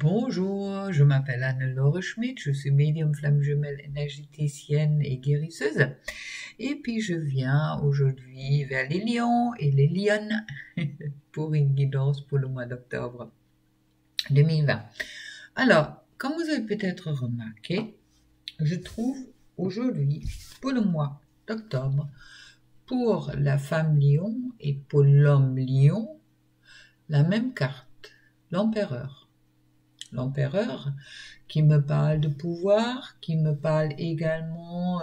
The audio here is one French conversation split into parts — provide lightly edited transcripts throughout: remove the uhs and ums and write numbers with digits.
Bonjour, je m'appelle Anne-Laure Schmidt, je suis médium flamme jumelle énergéticienne et guérisseuse. Et puis je viens aujourd'hui vers les lions et les lionnes pour une guidance pour le mois d'octobre 2020. Alors, comme vous avez peut-être remarqué, je trouve aujourd'hui, pour le mois d'octobre, pour la femme lion et pour l'homme lion, la même carte, l'empereur. L'empereur qui me parle de pouvoir, qui me parle également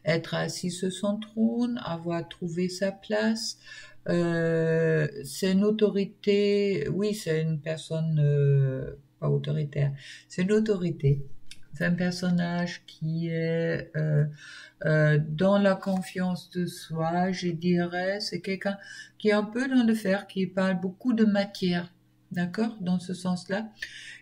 être assis sur son trône, avoir trouvé sa place. C'est une autorité, oui, c'est une personne pas autoritaire, c'est une autorité. C'est un personnage qui est dans la confiance de soi, je dirais. C'est quelqu'un qui est un peu dans le faire, qui parle beaucoup de matière. D'accord, dans ce sens-là.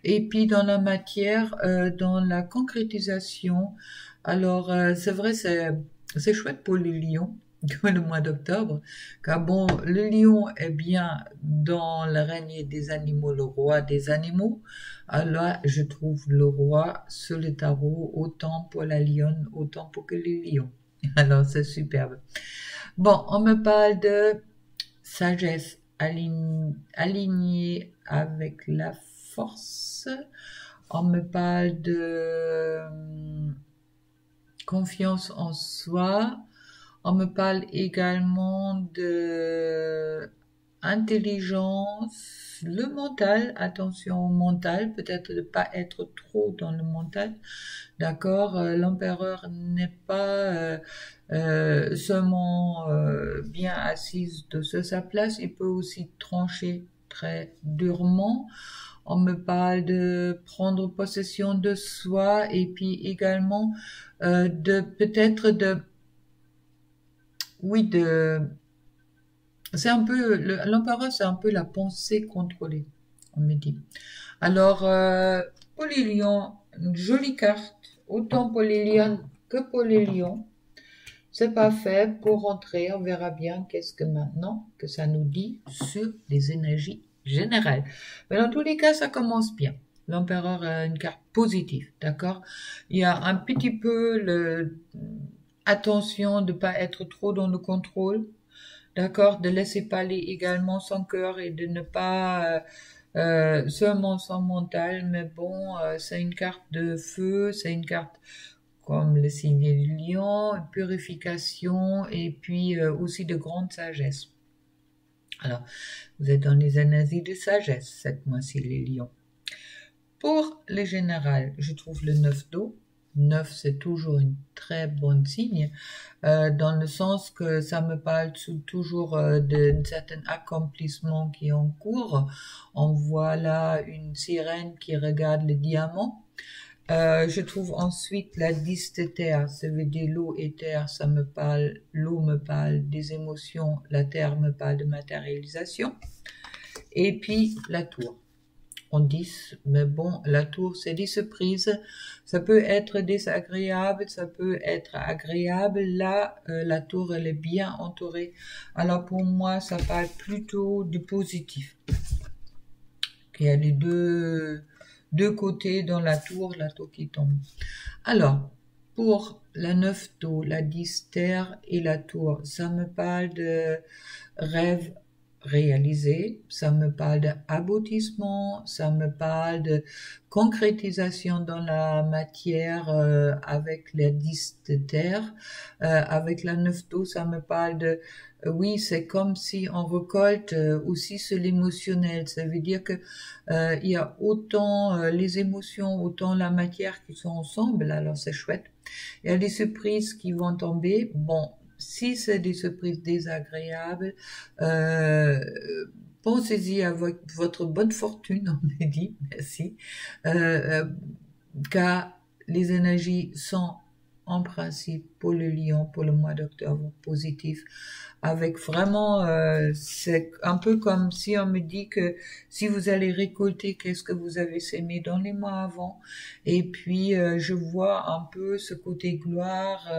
Et puis dans la matière, dans la concrétisation. Alors c'est vrai, c'est chouette pour les lions le mois d'octobre, car bon, le lion est bien dans le règne des animaux, le roi des animaux. Alors je trouve le roi sur le tarot autant pour la lionne, autant pour que les lions. Alors c'est superbe. Bon, on me parle de sagesse alignée avec la force. On me parle de confiance en soi. On me parle également de intelligence, le mental, attention au mental, peut-être de ne pas être trop dans le mental. D'accord, l'empereur n'est pas seulement bien assise sur sa place, il peut aussi trancher très durement. On me parle de prendre possession de soi et puis également de peut-être de, oui, c'est un peu, l'empereur c'est un peu la pensée contrôlée, on me dit. Alors, pour les lions, une jolie carte, autant pour les lions que pour les lions. C'est pas fait pour rentrer, on verra bien qu'est-ce que maintenant que ça nous dit sur les énergies générales. Mais dans tous les cas, ça commence bien. L'empereur a une carte positive, d'accord? Il y a un petit peu attention de pas être trop dans le contrôle, d'accord? De laisser parler également son cœur et de ne pas seulement son mental, mais bon, c'est une carte de feu, c'est une carte comme le signe du lion, purification et puis aussi de grande sagesse. Alors, vous êtes dans les énergies de sagesse cette mois-ci, les lions. Pour les générales, je trouve le 9 d'eau. 9, c'est toujours une très bonne signe, dans le sens que ça me parle toujours d'un certain accomplissement qui est en cours. On voit là une sirène qui regarde le diamant. Je trouve ensuite la 10 de terre, ça veut dire l'eau et terre, ça me parle, l'eau me parle des émotions, la terre me parle de matérialisation. Et puis la tour. On dit, mais bon, la tour, c'est des surprises. Ça peut être désagréable, ça peut être agréable. Là, la tour, elle est bien entourée. Alors pour moi, ça parle plutôt du positif. Il y a les deux côtés dans la tour qui tombe. Alors, pour la 9 d'eau, la 10 terre et la tour, ça me parle de rêve réalisé, ça me parle d'aboutissement, ça me parle de concrétisation dans la matière avec la 10 de terre, avec la 9 d'eau, ça me parle de oui, c'est comme si on récolte aussi sur l'émotionnel. Ça veut dire que il y a autant les émotions, autant la matière qui sont ensemble. Alors c'est chouette. Il y a des surprises qui vont tomber. Bon, si c'est des surprises désagréables, pensez-y à votre bonne fortune, on m'a dit, merci, car les énergies sont en principe, pour le lion, pour le mois d'octobre, positif. Avec vraiment, c'est un peu comme si on me dit que si vous allez récolter, qu'est-ce que vous avez sémé dans les mois avant. Et puis, je vois un peu ce côté gloire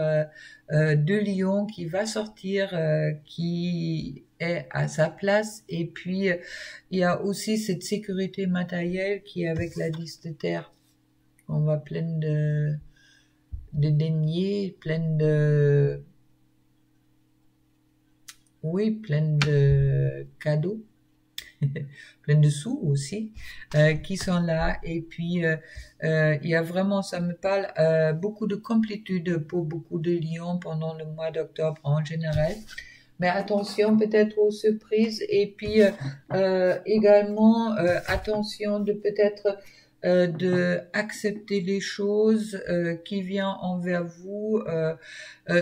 de lion qui va sortir, qui est à sa place. Et puis, il y a aussi cette sécurité matérielle qui est avec la 10 de terre. On va pleine de deniers, pleine de, oui, pleine de cadeaux, pleine de sous aussi, qui sont là. Et puis, il y a vraiment, ça me parle, beaucoup de complétude pour beaucoup de lions pendant le mois d'octobre en général. Mais attention peut-être aux surprises et puis également attention de peut-être de accepter les choses qui viennent envers vous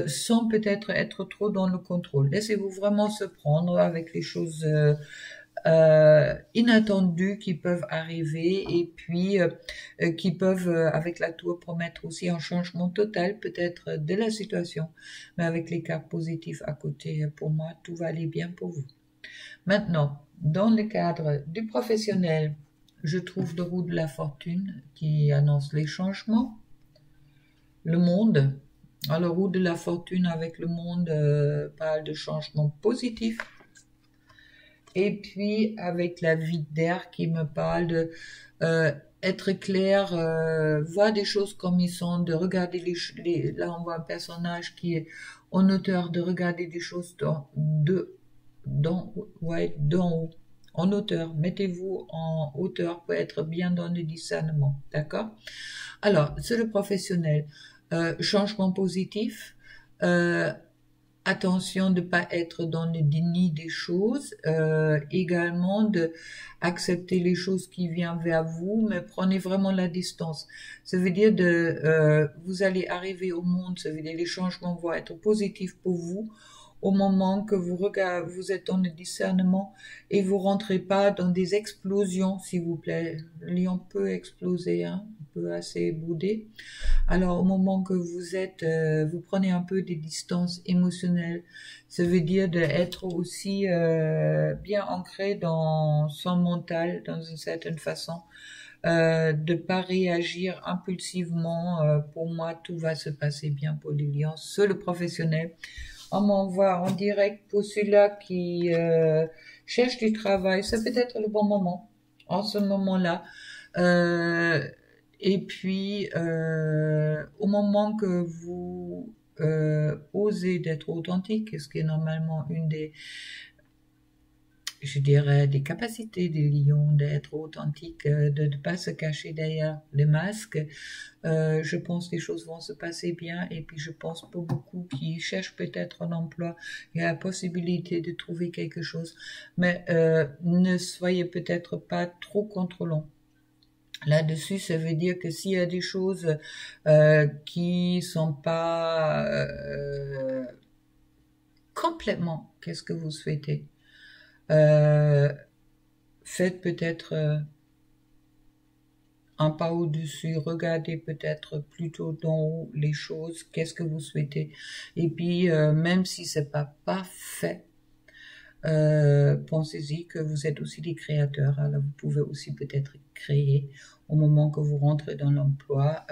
sans peut-être être trop dans le contrôle. Laissez-vous vraiment se prendre avec les choses inattendues qui peuvent arriver et puis qui peuvent avec la tour promettre aussi un changement total peut-être de la situation, mais avec les cartes positives à côté, pour moi tout va aller bien pour vous. Maintenant, dans le cadre du professionnel, je trouve le roue de la fortune qui annonce les changements, le monde. Alors, le roue de la fortune avec le monde parle de changements positifs. Et puis, avec la vie d'air qui me parle de être clair, voir des choses comme ils sont, de regarder là on voit un personnage qui est en hauteur, de regarder des choses d'en haut, en hauteur. Mettez-vous en hauteur pour être bien dans le discernement, d'accord? Alors, c'est le professionnel. Changement positif. Attention de ne pas être dans le déni des choses, également de accepter les choses qui viennent vers vous, mais prenez vraiment la distance. Ça veut dire vous allez arriver au monde, ça veut dire les changements vont être positifs pour vous au moment que vous êtes dans le discernement et vous rentrez pas dans des explosions, s'il vous plaît. Le lion peut exploser, hein, peut assez bouder. Alors, au moment que vous êtes, vous prenez un peu des distances émotionnelles. Ça veut dire d'être aussi bien ancré dans son mental, dans une certaine façon, de pas réagir impulsivement. Pour moi, tout va se passer bien pour les lions. C'est le professionnel. On m'envoie en direct pour celui-là qui cherche du travail. C'est peut-être le bon moment, en ce moment-là. Et puis, au moment que vous osez d'être authentique, ce qui est normalement une des, je dirais, des capacités des lions, d'être authentique, de ne pas se cacher derrière les masques, je pense que les choses vont se passer bien. Et puis, je pense pour beaucoup qui cherchent peut-être un emploi, il y a la possibilité de trouver quelque chose. Mais ne soyez peut-être pas trop contrôlant. Là-dessus, ça veut dire que s'il y a des choses qui sont pas complètement qu'est-ce que vous souhaitez, faites peut-être un pas au-dessus, regardez peut-être plutôt d'en haut les choses, qu'est-ce que vous souhaitez. Et puis, même si c'est pas parfait, pensez-y que vous êtes aussi des créateurs. Alors vous pouvez aussi peut-être créer au moment que vous rentrez dans l'emploi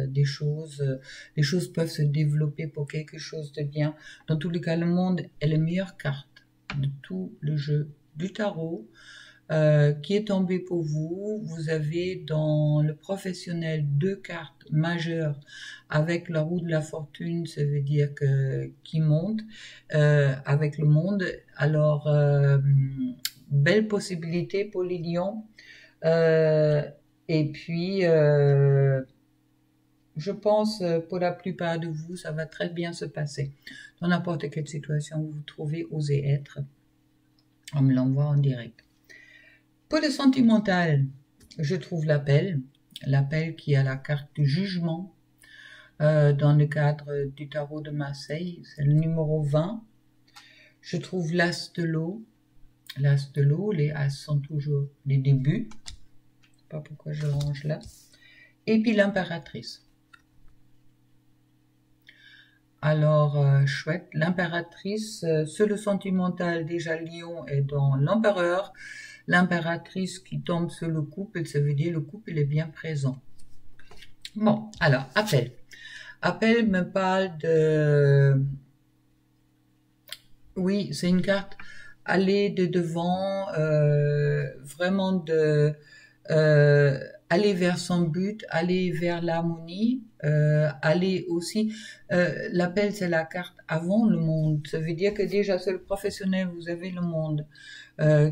des choses. Les choses peuvent se développer pour quelque chose de bien. Dans tous les cas, le monde est la meilleure carte de tout le jeu du tarot qui est tombé pour vous. Vous avez dans le professionnel 2 cartes majeures avec la roue de la fortune, ça veut dire que qui monte avec le monde. Alors belle possibilité pour les lions. Et puis je pense pour la plupart de vous, ça va très bien se passer. Dans n'importe quelle situation où vous vous trouvez, osez être. On me l'envoie en direct. Pour le sentimental, je trouve l'appel qui a la carte du jugement dans le cadre du tarot de Marseille, c'est le numéro 20. Je trouve l'as de l'eau, les as sont toujours les débuts, je sais pas pourquoi je range là, et puis l'impératrice. Alors, chouette, l'impératrice, sur le sentimental, déjà Lion est dans l'empereur. L'impératrice qui tombe sur le couple, ça veut dire le couple est bien présent. Bon, alors, appel. Appel me parle de... Oui, c'est une carte aller de devant, vraiment de... aller vers son but, aller vers l'harmonie, aller aussi... l'appel, c'est la carte avant le monde. Ça veut dire que déjà, sur le professionnel, vous avez le monde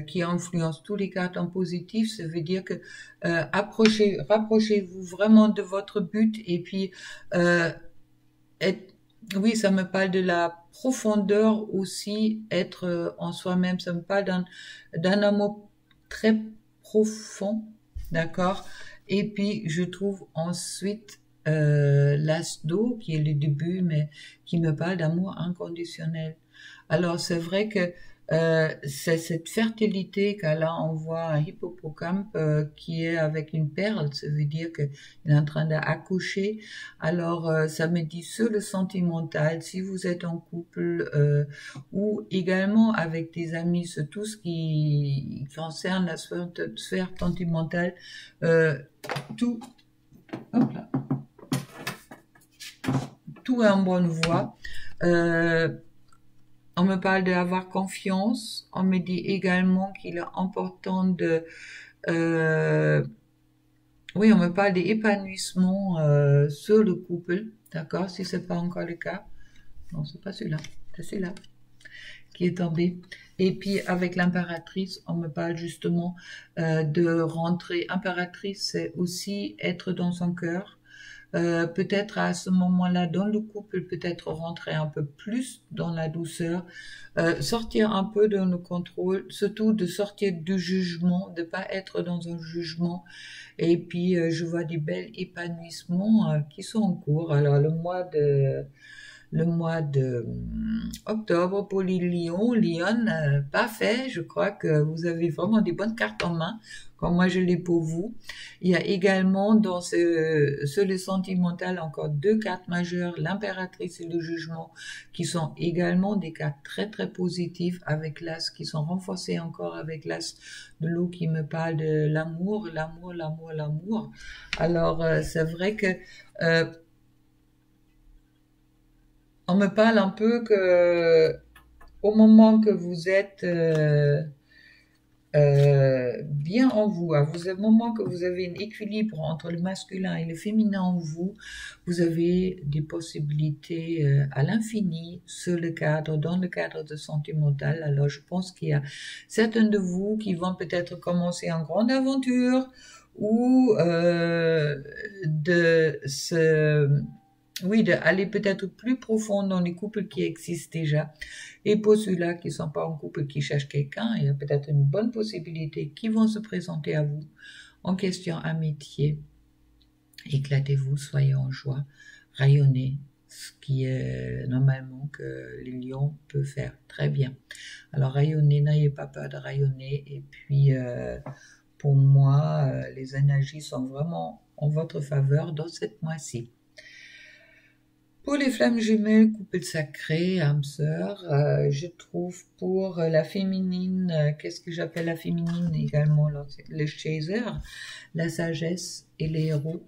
qui influence tous les cartes en positif. Ça veut dire que rapprochez-vous vraiment de votre but et puis... oui, ça me parle de la profondeur aussi, être en soi-même. Ça me parle d'un amour très profond, d'accord? Et puis, je trouve ensuite l'as d'eau, qui est le début, mais qui me parle d'amour inconditionnel. Alors, c'est vrai que c'est cette fertilité qu'elle a, on voit un hippopocampe qui est avec une perle, ça veut dire qu'il est en train d'accoucher. Alors, ça me dit sur le sentimental, si vous êtes en couple ou également avec des amis, sur tout ce qui concerne la sphère sentimentale, tout, hop là, tout est en bonne voie. On me parle d'avoir confiance. On me dit également qu'il est important de... oui, on me parle d'épanouissement sur le couple. D'accord? Si c'est pas encore le cas. Non, c'est pas celui-là. C'est celui-là qui est tombé. Et puis, avec l'impératrice, on me parle justement de rentrer. Impératrice, c'est aussi être dans son cœur. Peut-être à ce moment-là dans le couple, peut-être rentrer un peu plus dans la douceur, sortir un peu de nos contrôles, surtout de sortir du jugement, de pas être dans un jugement. Et puis je vois des belles épanouissements qui sont en cours. Alors le mois de octobre pour les lions, parfait. Je crois que vous avez vraiment des bonnes cartes en main, comme moi je l'ai pour vous. Il y a également dans sur le sentimental encore deux cartes majeures, l'impératrice et le jugement, qui sont également des cartes très très positives avec l'as, qui sont renforcées encore avec l'as de l'eau qui me parle de l'amour, l'amour, l'amour, l'amour. Alors c'est vrai que on me parle un peu que au moment que vous êtes bien en vous, au moment que vous avez un équilibre entre le masculin et le féminin en vous, vous avez des possibilités à l'infini dans le cadre de sentimental. Alors je pense qu'il y a certains de vous qui vont peut-être commencer une grande aventure ou d'aller peut-être plus profond dans les couples qui existent déjà. Et pour ceux-là qui ne sont pas en couple, qui cherchent quelqu'un, il y a peut-être une bonne possibilité qui vont se présenter à vous en question amitié. Éclatez-vous, soyez en joie, rayonnez, ce qui est normalement que les lions peuvent faire très bien. Alors rayonnez, n'ayez pas peur de rayonner. Et puis pour moi, les énergies sont vraiment en votre faveur dans cette mois-ci. Pour les flammes jumelles, couple sacré, âme sœur, je trouve pour la féminine, qu'est-ce que j'appelle la féminine également, le chaser, la sagesse et les héros,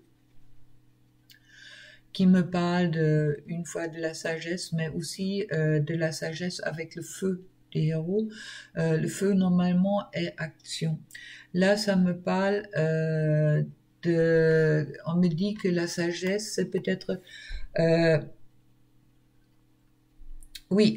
qui me parlent une fois de la sagesse, mais aussi de la sagesse avec le feu des héros. Le feu, normalement, est action. Là, ça me parle on me dit que la sagesse, c'est peut-être... oui,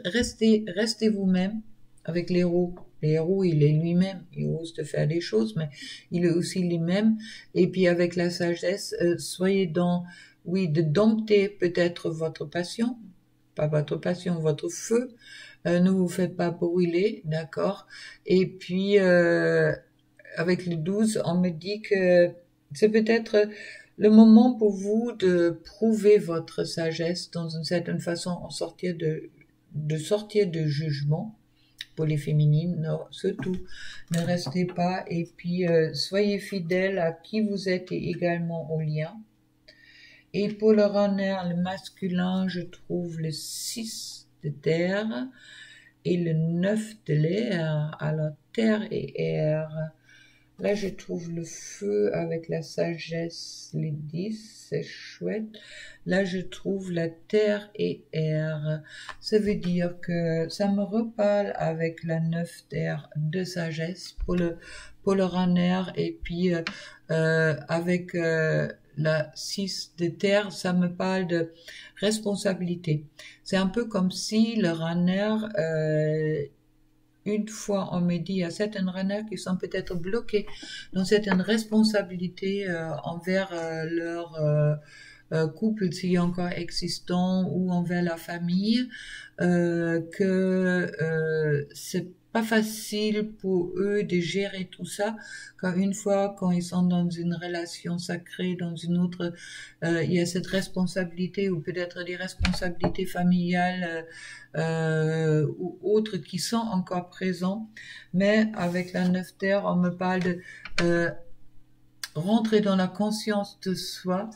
restez vous-même avec l'héros. L'héros, il est lui-même, il ose te faire des choses, mais il est aussi lui-même. Et puis avec la sagesse, soyez de dompter peut-être votre passion, pas votre passion, votre feu. Ne vous faites pas brûler, d'accord? Et puis avec le 12, on me dit que c'est peut-être le moment pour vous de prouver votre sagesse dans une certaine façon, sortir de jugement pour les féminines. Non, surtout, ne restez pas et puis soyez fidèles à qui vous êtes et également au lien. Et pour le renard, le masculin, je trouve le 6 de terre et le 9 de l'air. Alors, terre et air. Là, je trouve le feu avec la sagesse, les 10, c'est chouette. Là, je trouve la terre et air. Ça veut dire que ça me reparle avec la 9 d'air de sagesse pour le renard. Et puis, avec la 6 de terre, ça me parle de responsabilité. C'est un peu comme si le renard... une fois, on me dit, il y a certains renards qui sont peut-être bloqués dans certaines responsabilités envers leur couple, s'il est encore existant, ou envers la famille, que c'est pas facile pour eux de gérer tout ça, car une fois quand ils sont dans une relation sacrée, dans une autre, il y a cette responsabilité ou peut-être des responsabilités familiales ou autres qui sont encore présents, mais avec la 9 terre, on me parle de rentrer dans la conscience de soi.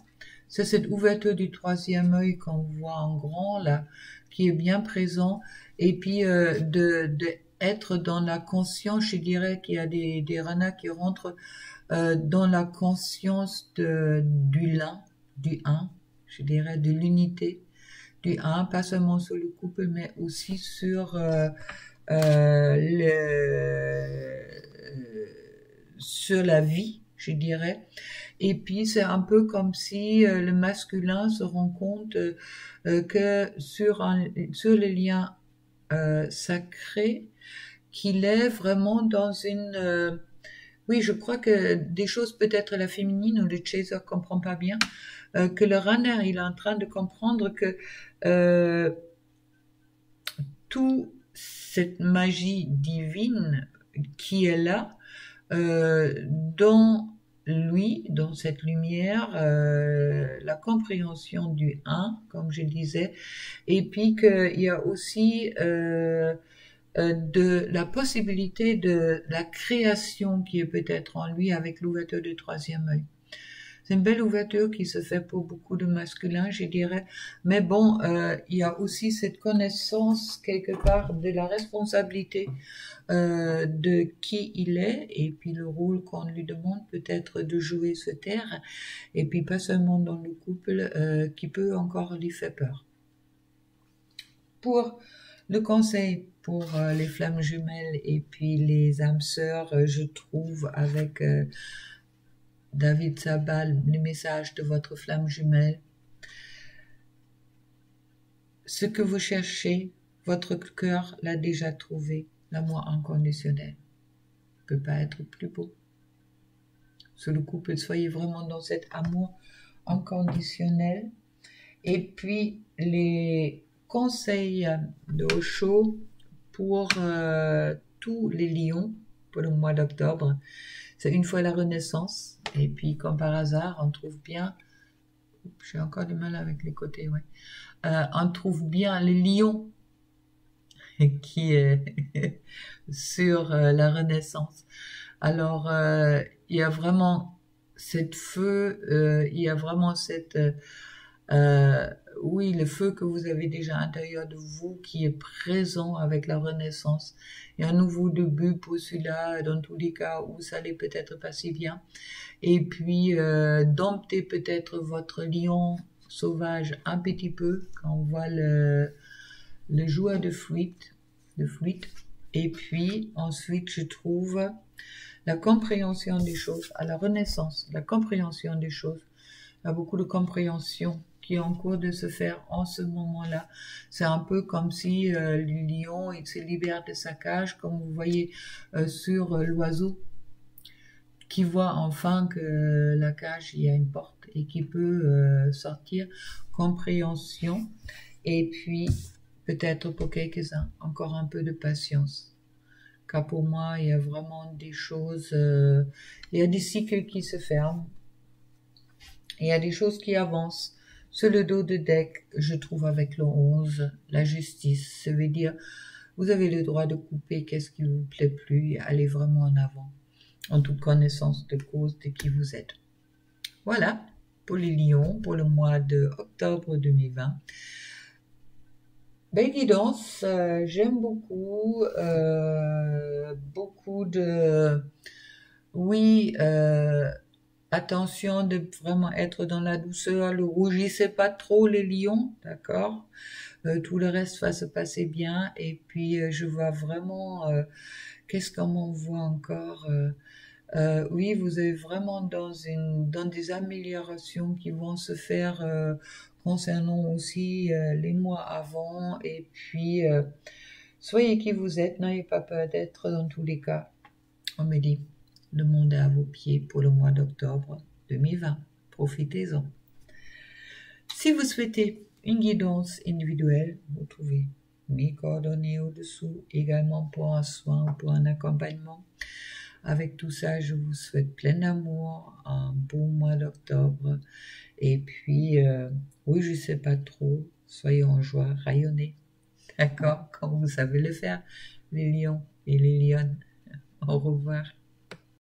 C'est cette ouverture du troisième œil qu'on voit en grand là, qui est bien présent, et puis de être dans la conscience. Je dirais qu'il y a des renards qui rentrent dans la conscience du l'un, du un, je dirais de l'unité, du un, pas seulement sur le couple, mais aussi sur sur la vie, je dirais. Et puis c'est un peu comme si le masculin se rend compte que sur les liens sacrés, qu'il est vraiment dans une... oui, je crois que des choses, peut-être la féminine ou le chaser comprend pas bien, que le runner, il est en train de comprendre que toute cette magie divine qui est là, dans lui, dans cette lumière, la compréhension du un, comme je disais, et puis qu'il y a aussi de la possibilité de la création qui est peut-être en lui avec l'ouverture du troisième œil. C'est une belle ouverture qui se fait pour beaucoup de masculins, je dirais. Mais bon, il y a aussi cette connaissance quelque part de la responsabilité de qui il est, et puis le rôle qu'on lui demande peut-être de jouer sur terre, et puis pas seulement dans le couple qui peut encore lui faire peur. Pour le conseil pour les flammes jumelles et puis les âmes sœurs, je trouve avec David Sabal, le message de votre flamme jumelle. Ce que vous cherchez, votre cœur l'a déjà trouvé, l'amour inconditionnel. Ne peut pas être plus beau. Sur le couple, soyez vraiment dans cet amour inconditionnel. Et puis, les conseils de Osho pour tous les lions pour le mois d'octobre. C'est une fois la renaissance. Et puis, comme par hasard, on trouve bien... J'ai encore du mal avec les côtés, ouais. On trouve bien les lions qui est sur la renaissance. Alors, il y a vraiment cette feu, il y a vraiment cette... oui, le feu que vous avez déjà à l'intérieur de vous qui est présent avec la renaissance. Et un nouveau début pour celui-là, dans tous les cas où ça allait peut-être pas si bien. Et puis, dompter peut-être votre lion sauvage un petit peu quand on voit le joueur de flûte. Et puis, ensuite, je trouve la compréhension des choses, à la renaissance, la compréhension des choses. Il y a beaucoup de compréhension qui est en cours de se faire en ce moment-là. C'est un peu comme si le lion il se libère de sa cage, comme vous voyez sur l'oiseau, qui voit enfin que la cage, il y a une porte et qui peut sortir. Compréhension. Et puis, peut-être pour quelques-uns, encore un peu de patience. Car pour moi, il y a vraiment des choses... il y a des cycles qui se ferment. Il y a des choses qui avancent. Sur le dos de deck, je trouve avec le 11, la justice. Ça veut dire, vous avez le droit de couper qu'est-ce qui vous plaît plus et aller vraiment en avant, en toute connaissance de cause de qui vous êtes. Voilà. pour les lions pour le mois de octobre 2020. Belle guidance, j'aime beaucoup, beaucoup de... Oui, attention de vraiment être dans la douceur, le rougissez pas trop les lions, d'accord? Tout le reste va se passer bien et puis je vois vraiment, qu'est-ce qu'on m'envoie encore? Oui, vous êtes vraiment dans des améliorations qui vont se faire concernant aussi les mois avant. Et puis, soyez qui vous êtes, n'ayez pas peur d'être dans tous les cas. On me dit, le monde est à vos pieds pour le mois d'octobre 2020. Profitez-en. Si vous souhaitez une guidance individuelle, vous trouvez mes coordonnées au-dessous, également pour un soin ou pour un accompagnement. Avec tout ça, je vous souhaite plein d'amour, un bon mois d'octobre. Et puis, oui, je sais pas trop, soyez en joie, rayonnez. D'accord? Comme vous savez le faire, les lions et les lionnes. Au revoir.